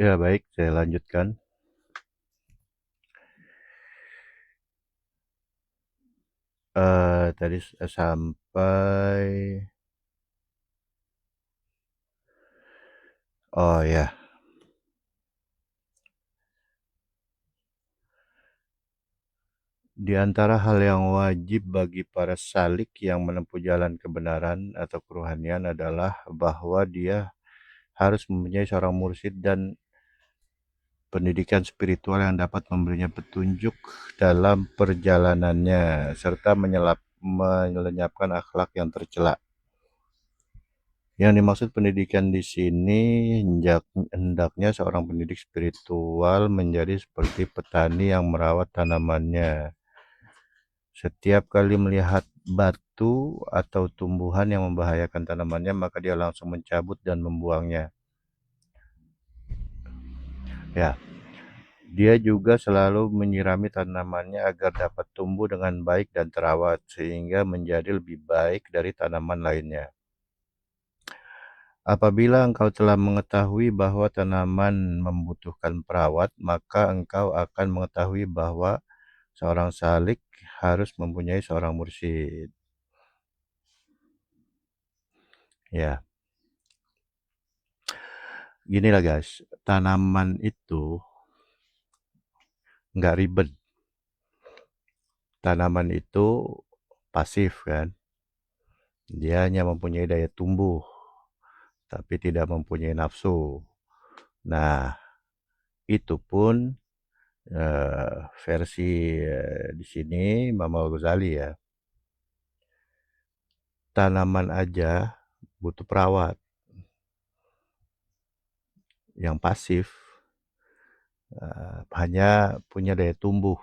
Ya, baik, saya lanjutkan. Tadi sampai, oh ya, di antara hal yang wajib bagi para salik yang menempuh jalan kebenaran atau kerohanian adalah bahwa dia harus mempunyai seorang mursyid dan pendidikan spiritual yang dapat memberinya petunjuk dalam perjalanannya, serta melenyapkan akhlak yang tercela. Yang dimaksud pendidikan di sini, hendaknya seorang pendidik spiritual menjadi seperti petani yang merawat tanamannya. Setiap kali melihat batu atau tumbuhan yang membahayakan tanamannya, maka dia langsung mencabut dan membuangnya. Ya, dia juga selalu menyirami tanamannya agar dapat tumbuh dengan baik dan terawat, sehingga menjadi lebih baik dari tanaman lainnya. Apabila engkau telah mengetahui bahwa tanaman membutuhkan perawat, maka engkau akan mengetahui bahwa seorang salik harus mempunyai seorang mursyid. Ya, ginilah guys, tanaman itu nggak ribet. Tanaman itu pasif kan, dia hanya mempunyai daya tumbuh, tapi tidak mempunyai nafsu. Nah, itu pun versi di sini Imam Al-Ghazali ya. Tanaman aja butuh perawat. Yang pasif hanya punya daya tumbuh,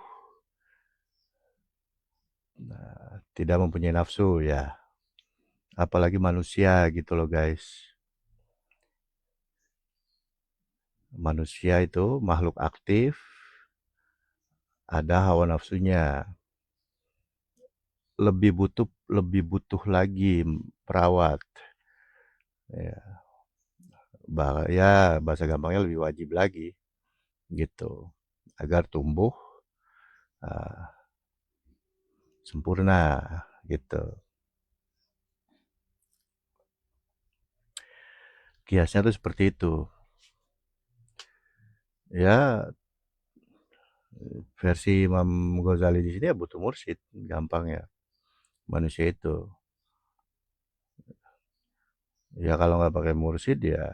tidak mempunyai nafsu ya. Apalagi manusia gitu loh guys. Manusia itu makhluk aktif, ada hawa nafsunya. Lebih butuh lagi perawat. Ya, bahasa gampangnya lebih wajib lagi gitu agar tumbuh uh, sempurna gitu. Kiasnya tuh seperti itu. Ya, versi Imam Ghazali di sini ya butuh mursyid, gampang ya. Manusia itu. Ya kalau nggak pakai mursyid ya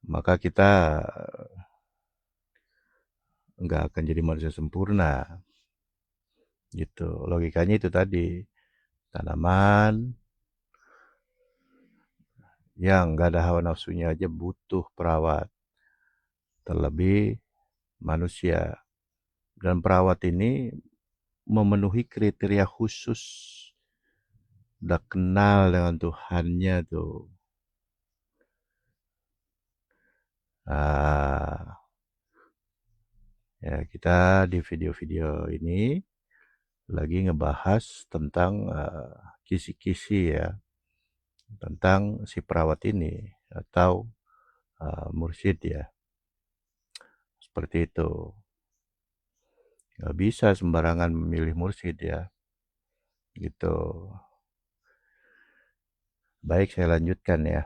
maka kita nggak akan jadi manusia sempurna. Gitu. Logikanya itu tadi. Tanaman yang nggak ada hawa nafsunya aja butuh perawat. Terlebih manusia. Dan perawat ini memenuhi kriteria khusus. Udah kenal dengan Tuhannya tuh. Ah, ya kita di video-video ini lagi ngebahas tentang kisi-kisi ya, tentang si perawat ini atau mursyid ya, seperti itu. Nggak bisa sembarangan memilih mursyid ya, gitu. Baik, saya lanjutkan ya.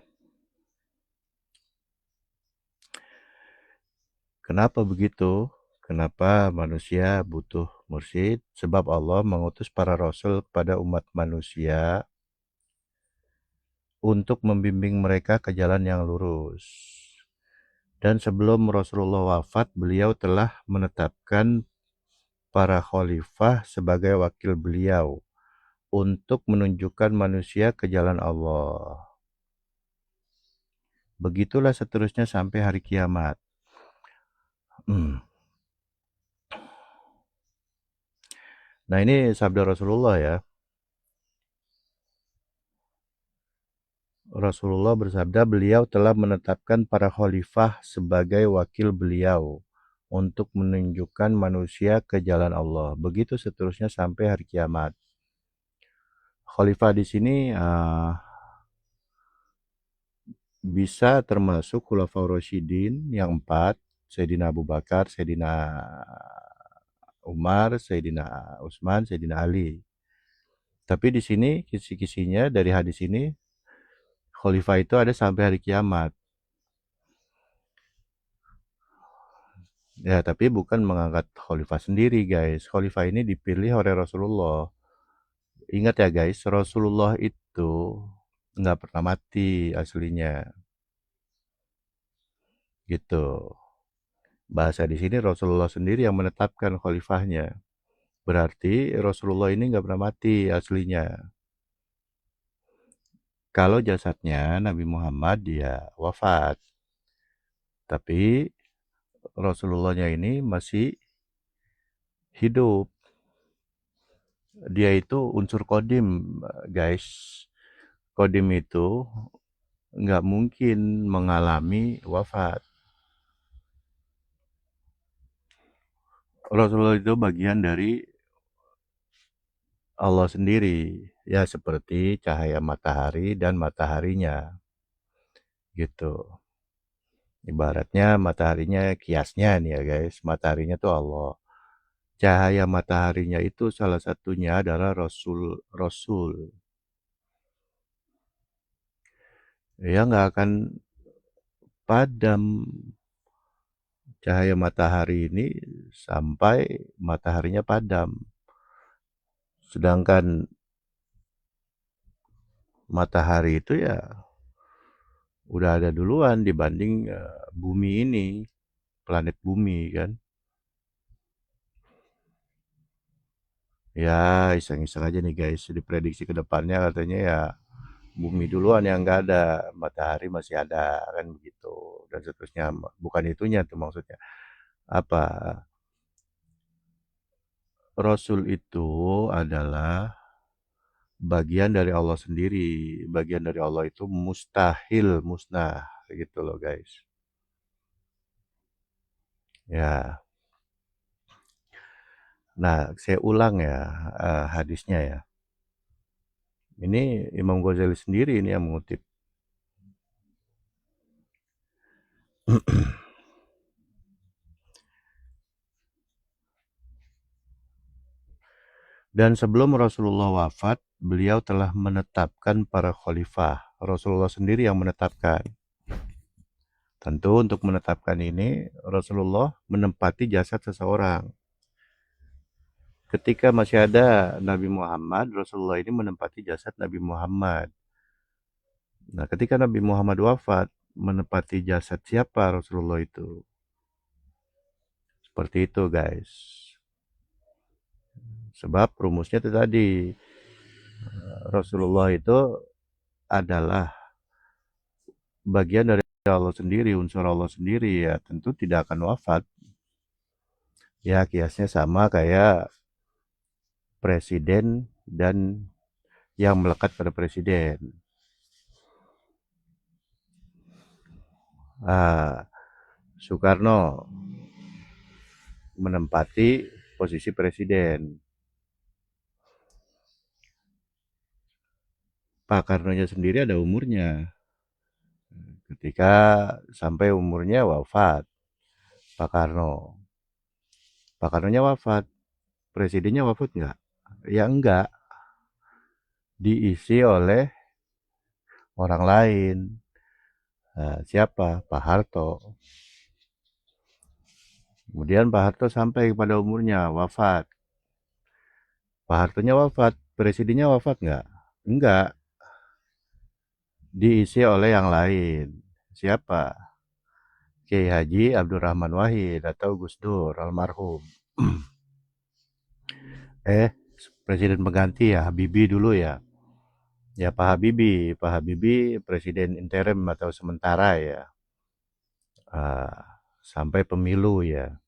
Kenapa begitu? Kenapa manusia butuh mursyid? Sebab Allah mengutus para rasul kepada umat manusia untuk membimbing mereka ke jalan yang lurus. Dan sebelum Rasulullah wafat, beliau telah menetapkan para khalifah sebagai wakil beliau untuk menunjukkan manusia ke jalan Allah. Begitulah seterusnya sampai hari kiamat. Nah, ini sabda Rasulullah ya. Rasulullah bersabda, beliau telah menetapkan para khalifah sebagai wakil beliau untuk menunjukkan manusia ke jalan Allah. Begitu seterusnya sampai hari kiamat. Khalifah di sini bisa termasuk Khulafaur Rasyidin yang 4, Sayyidina Abu Bakar, Sayyidina Umar, Sayyidina Utsman, Sayyidina Ali. Tapi di sini kisi-kisinya dari hadis ini khalifah itu ada sampai hari kiamat. Ya, tapi bukan mengangkat khalifah sendiri, guys. Khalifah ini dipilih oleh Rasulullah. Ingat ya, guys, Rasulullah itu nggak pernah mati aslinya. Gitu. Bahasa di sini Rasulullah sendiri yang menetapkan khalifahnya. Berarti Rasulullah ini nggak pernah mati aslinya. Kalau jasadnya Nabi Muhammad dia wafat. Tapi Rasulullahnya ini masih hidup. Dia itu unsur kodim, guys. Kodim itu nggak mungkin mengalami wafat. Rasulullah itu bagian dari Allah sendiri. Ya seperti cahaya matahari dan mataharinya. Gitu. Ibaratnya mataharinya kiasnya nih ya guys. Mataharinya tuh Allah. Cahaya mataharinya itu salah satunya adalah Rasul. Ya nggak akan padam cahaya matahari ini sampai mataharinya padam. Sedangkan matahari itu ya udah ada duluan dibanding bumi ini, planet bumi kan. Ya iseng-iseng aja nih guys, diprediksi ke depannya katanya ya bumi duluan yang nggak ada, matahari masih ada kan begitu dan seterusnya. Bukan itunya tuh maksudnya. Apa? Rasul itu adalah bagian dari Allah sendiri. Bagian dari Allah itu mustahil musnah gitu loh guys. Ya. Nah, saya ulang ya hadisnya ya. Ini Imam Ghazali sendiri ini yang mengutip. Dan sebelum Rasulullah wafat, beliau telah menetapkan para khalifah. Rasulullah sendiri yang menetapkan. Tentu untuk menetapkan ini, Rasulullah menempati jasad seseorang. Ketika masih ada Nabi Muhammad, Rasulullah ini menempati jasad Nabi Muhammad. Nah, ketika Nabi Muhammad wafat, menempati jasad siapa Rasulullah itu? Seperti itu, guys. Sebab rumusnya itu tadi, Rasulullah itu adalah bagian dari Allah sendiri, unsur Allah sendiri ya tentu tidak akan wafat. Ya kiasnya sama kayak presiden dan yang melekat pada presiden. Soekarno menempati posisi presiden. Pak Karnonya sendiri ada umurnya. Ketika sampai umurnya wafat, Pak Karno. Pak Karnonya wafat, presidennya wafat nggak? Ya enggak, diisi oleh orang lain. Siapa? Pak Harto. Kemudian Pak Harto sampai pada umurnya wafat. Pak Hartonya wafat, presidennya wafat nggak? Enggak, diisi oleh yang lain. Siapa? Kiai Haji Abdurrahman Wahid atau Gus Dur almarhum. Presiden pengganti ya Habibie dulu ya. Ya Pak Habibie presiden interim atau sementara ya. Sampai pemilu ya.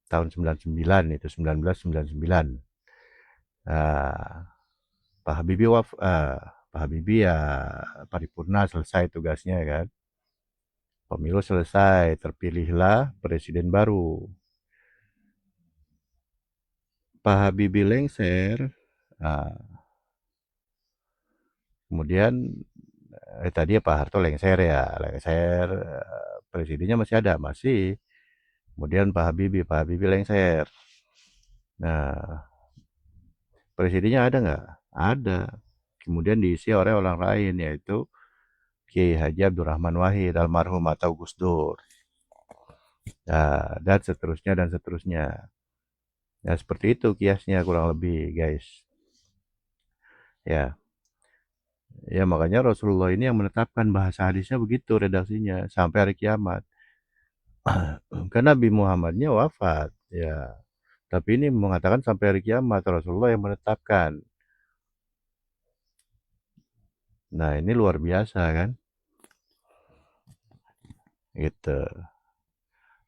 Tahun 99 itu 1999. Pak Habibie Pak Habibie ya paripurna selesai tugasnya kan. Pemilu selesai, terpilihlah presiden baru. Pak Habibie lengser, kemudian tadi Pak Harto lengser ya, lengser, presidennya masih ada, masih. Kemudian Pak Habibie lengser. Nah, presidennya ada nggak? Ada. Kemudian diisi oleh orang lain, yaitu Kiai Haji Abdurrahman Wahid, almarhum atau Gus Dur. Nah, dan seterusnya dan seterusnya. Ya seperti itu kiasnya kurang lebih guys. Ya, ya makanya Rasulullah ini yang menetapkan bahasa hadisnya begitu redaksinya sampai hari kiamat. Karena Nabi Muhammadnya wafat, ya. Tapi ini mengatakan sampai hari kiamat Rasulullah yang menetapkan. Nah ini luar biasa kan, gitu.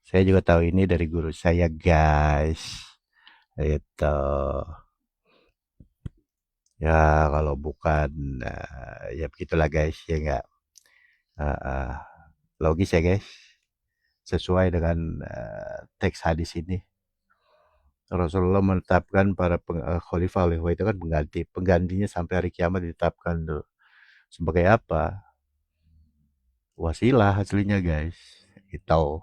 Saya juga tahu ini dari guru saya guys, gitu. Ya kalau bukan, ya begitulah guys, ya nggak. Uh, Logis ya guys, sesuai dengan teks hadis ini. Rasulullah menetapkan para khalifah itu kan penggantinya sampai hari kiamat ditetapkan tuh. Sebagai apa? Wasilah aslinya guys. Itu.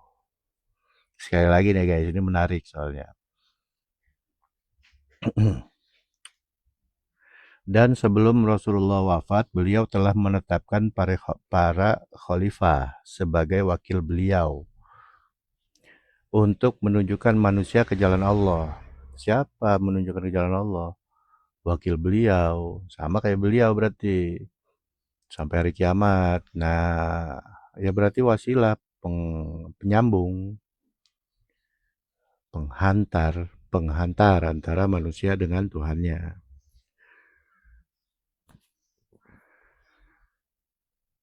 Sekali lagi nih guys, ini menarik soalnya. Dan sebelum Rasulullah wafat, beliau telah menetapkan para khalifah sebagai wakil beliau untuk menunjukkan manusia ke jalan Allah. Siapa menunjukkan ke jalan Allah? Wakil beliau, sama kayak beliau berarti sampai hari kiamat. Nah, ya berarti wasilah penyambung, penghantar antara manusia dengan Tuhannya.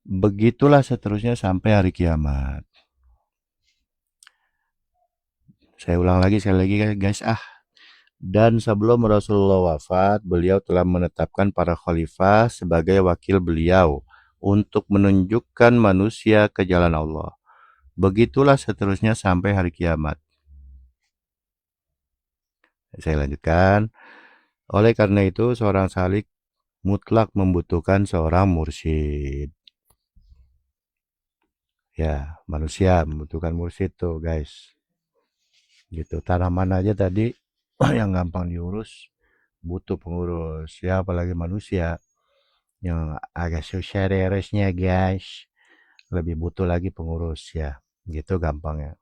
Begitulah seterusnya sampai hari kiamat. Saya ulang lagi sekali lagi guys. Dan sebelum Rasulullah wafat, beliau telah menetapkan para khalifah sebagai wakil beliau untuk menunjukkan manusia ke jalan Allah. Begitulah seterusnya sampai hari kiamat. Saya lanjutkan. Oleh karena itu, seorang salik mutlak membutuhkan seorang mursyid. Ya, manusia membutuhkan mursyid tuh guys. Gitu, tanaman aja tadi yang gampang diurus butuh pengurus. Ya, apalagi manusia yang agak susah guys. Lebih butuh lagi pengurus ya. Gitu gampangnya.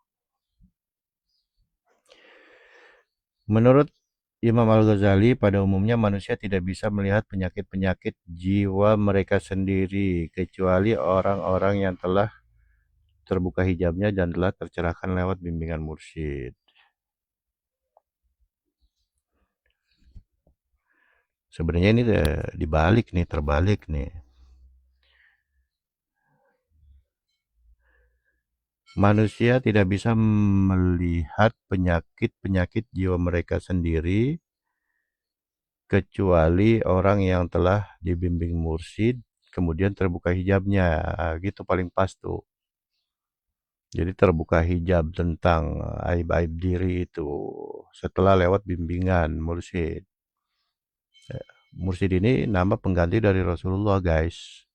Menurut Imam Al-Ghazali, pada umumnya manusia tidak bisa melihat penyakit-penyakit jiwa mereka sendiri, kecuali orang-orang yang telah terbuka hijabnya dan telah tercerahkan lewat bimbingan mursyid. Sebenarnya ini terbalik nih. Manusia tidak bisa melihat penyakit-penyakit jiwa mereka sendiri, kecuali orang yang telah dibimbing mursyid, kemudian terbuka hijabnya. Gitu paling pas tuh. Jadi terbuka hijab tentang aib-aib diri itu setelah lewat bimbingan mursyid. Mursyid ini nama pengganti dari Rasulullah guys.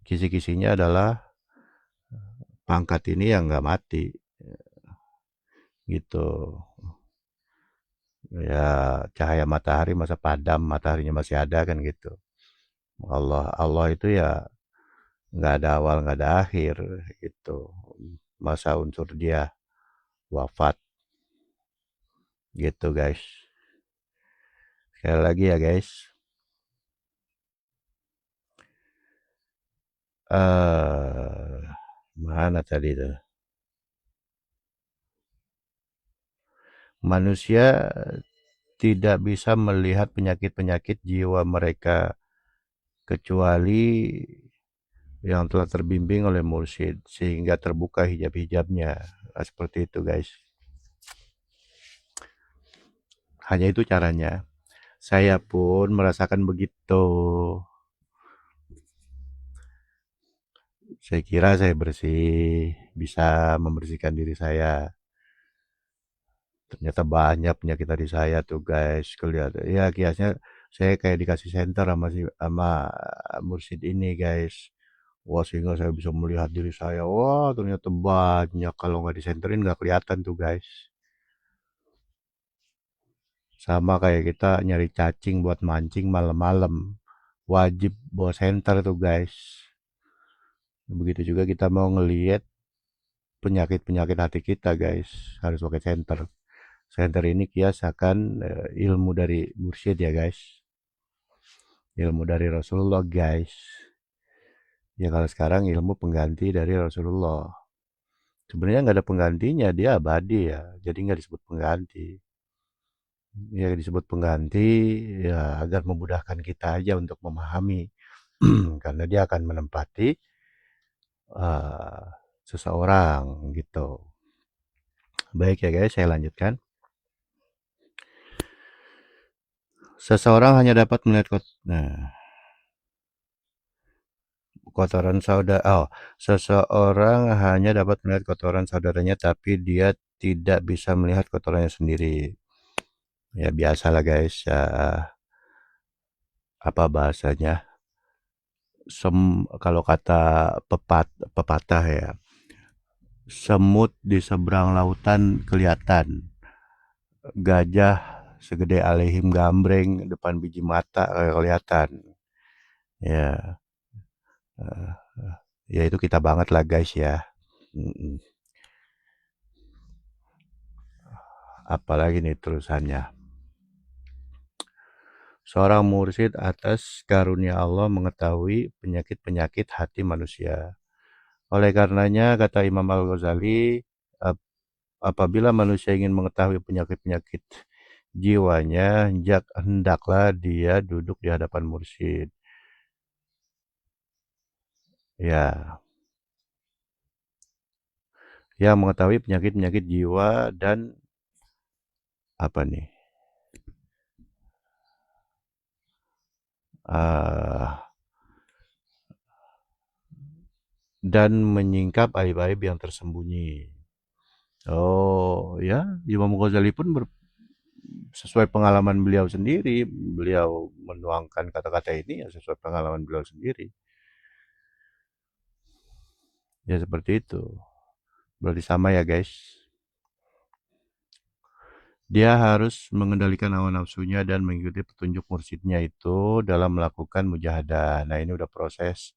Kisi-kisinya adalah pangkat ini yang nggak mati. Gitu. Ya cahaya matahari masa padam, mataharinya masih ada kan gitu. Allah itu ya nggak ada awal nggak ada akhir gitu. Masa unsur dia wafat gitu guys. Sekali lagi ya guys. Mana tadi tuh? Manusia tidak bisa melihat penyakit-penyakit jiwa mereka kecuali yang telah terbimbing oleh mursyid sehingga terbuka hijab-hijabnya. Nah, seperti itu guys. Hanya itu caranya. Saya pun merasakan begitu. Saya kira saya bersih, bisa membersihkan diri saya. Ternyata banyak penyakit tadi saya tuh guys. Kelihatan ya kiasnya Saya kayak dikasih senter sama mursyid ini guys. Wah, sehingga saya bisa melihat diri saya. Wah, ternyata banyak. Kalau nggak disenterin nggak kelihatan tuh guys. Sama kayak kita nyari cacing buat mancing malam-malam. Wajib bawa senter tuh guys. Begitu juga kita mau ngelihat penyakit-penyakit hati kita guys. Harus pakai senter. Senter ini kiasakan ilmu dari mursyid ya guys. Ilmu dari Rasulullah guys. Ya kalau sekarang ilmu pengganti dari Rasulullah. Sebenarnya nggak ada penggantinya, dia abadi ya. Jadi nggak disebut pengganti. Ya disebut pengganti ya agar memudahkan kita aja untuk memahami. Karena dia akan menempati uh, seseorang gitu. Baik ya guys, saya lanjutkan. Seseorang hanya dapat melihat kotoran saudara. Oh, seseorang hanya dapat melihat kotoran saudaranya, tapi dia tidak bisa melihat kotorannya sendiri. Ya biasalah guys. Ya, apa bahasanya? Kalau kata pepatah ya, semut di seberang lautan kelihatan, gajah segede alehim gambreng depan biji mata kelihatan. Ya, eh, ya itu kita banget lah guys ya. Mm-mm. Apalagi nih terusannya. Seorang mursyid atas karunia Allah mengetahui penyakit-penyakit hati manusia. Oleh karenanya, kata Imam Al-Ghazali, apabila manusia ingin mengetahui penyakit-penyakit jiwanya, hendaklah dia duduk di hadapan mursyid. Ya, yang mengetahui penyakit-penyakit jiwa dan apa nih? Uh, dan menyingkap aib-aib yang tersembunyi. Oh ya, Imam Ghazali pun sesuai pengalaman beliau sendiri, beliau menuangkan kata-kata ini ya sesuai pengalaman beliau sendiri. Ya seperti itu. Berarti sama ya guys. Dia harus mengendalikan hawa nafsunya dan mengikuti petunjuk mursyidnya itu dalam melakukan mujahadah. Nah ini udah proses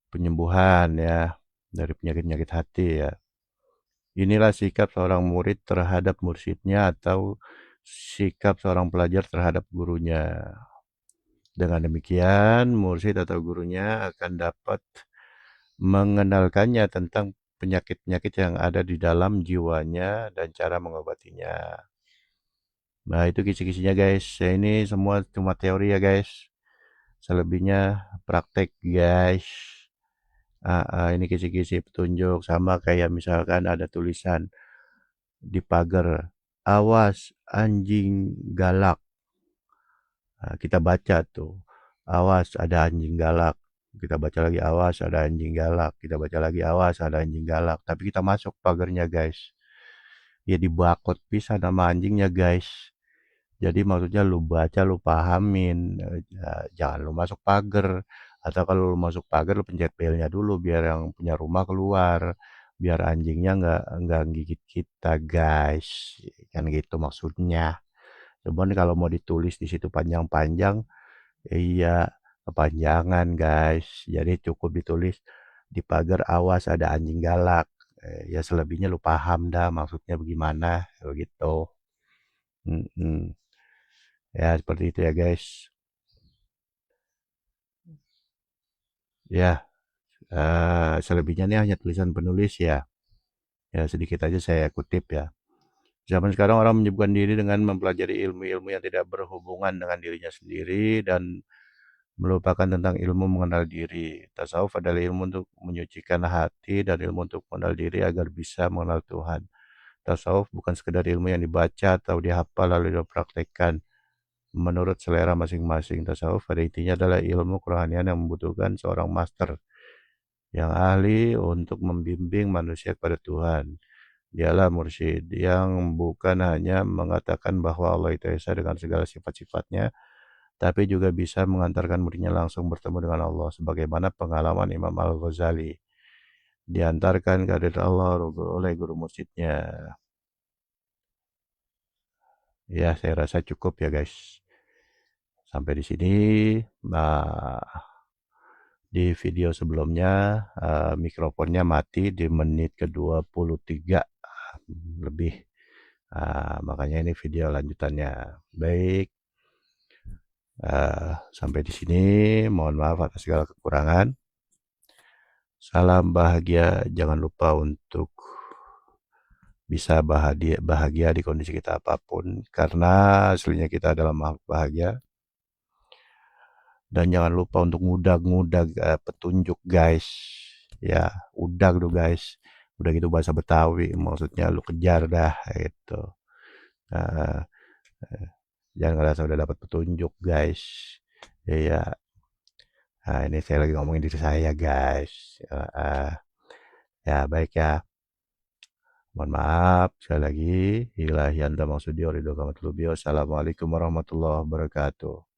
penyembuhan ya dari penyakit-penyakit hati ya. Inilah sikap seorang murid terhadap mursyidnya atau sikap seorang pelajar terhadap gurunya. Dengan demikian, mursyid atau gurunya akan dapat mengenalkannya tentang penyakit-penyakit yang ada di dalam jiwanya dan cara mengobatinya. Nah, itu kisi-kisinya guys. Ya, ini semua cuma teori ya guys. Selebihnya praktek guys. Ini kisi-kisi petunjuk sama kayak misalkan ada tulisan di pagar, awas anjing galak. Nah, kita baca tuh, awas ada anjing galak. Kita baca lagi, awas ada anjing galak. Kita baca lagi, awas ada anjing galak. Tapi kita masuk pagarnya guys. Ya dibakot pisan sama anjingnya guys. Jadi maksudnya lu baca, lu pahamin. Jangan lu masuk pagar. Atau kalau lu masuk pagar, lu pencet belnya dulu biar yang punya rumah keluar. Biar anjingnya nggak gigit kita guys. Kan gitu maksudnya. Cuman kalau mau ditulis di situ panjang-panjang, iya, kepanjangan guys. Jadi cukup ditulis di pagar awas ada anjing galak. Ya selebihnya lu paham dah maksudnya bagaimana begitu. Mm-mm. Ya seperti itu ya guys. Ya, selebihnya ini hanya tulisan penulis ya. Ya sedikit aja saya kutip ya. Zaman sekarang orang menyibukkan diri dengan mempelajari ilmu-ilmu yang tidak berhubungan dengan dirinya sendiri dan melupakan tentang ilmu mengenal diri. Tasawuf adalah ilmu untuk menyucikan hati dan ilmu untuk mengenal diri agar bisa mengenal Tuhan. Tasawuf bukan sekedar ilmu yang dibaca atau dihafal lalu dipraktekkan. Menurut selera masing-masing, tasawuf pada intinya adalah ilmu kerohanian yang membutuhkan seorang master yang ahli untuk membimbing manusia kepada Tuhan. Dialah mursyid yang bukan hanya mengatakan bahwa Allah itu esa dengan segala sifat-sifatnya, tapi juga bisa mengantarkan muridnya langsung bertemu dengan Allah, sebagaimana pengalaman Imam Al-Ghazali. Diantarkan ke hadirat Allah oleh guru mursyidnya. Ya, saya rasa cukup ya guys. Sampai di sini. Nah, di video sebelumnya mikrofonnya mati di menit ke-23 lebih. Makanya ini video lanjutannya. Baik, sampai di sini. Mohon maaf atas segala kekurangan. Salam bahagia. Jangan lupa untuk bisa bahagia di kondisi kita apapun, karena aslinya kita adalah makhluk bahagia. Dan jangan lupa untuk ngudag-ngudag petunjuk guys. Ya, udag tuh guys. Udah gitu bahasa Betawi, maksudnya lu kejar dah gitu. Uh, Jangan ngerasa udah dapat petunjuk guys. Iya. Nah, ini saya lagi ngomongin diri saya guys. Ya baik ya. Mohon maaf sekali lagi. Ilahi anta maksudi ridho kamatulubio. Assalamualaikum warahmatullahi wabarakatuh.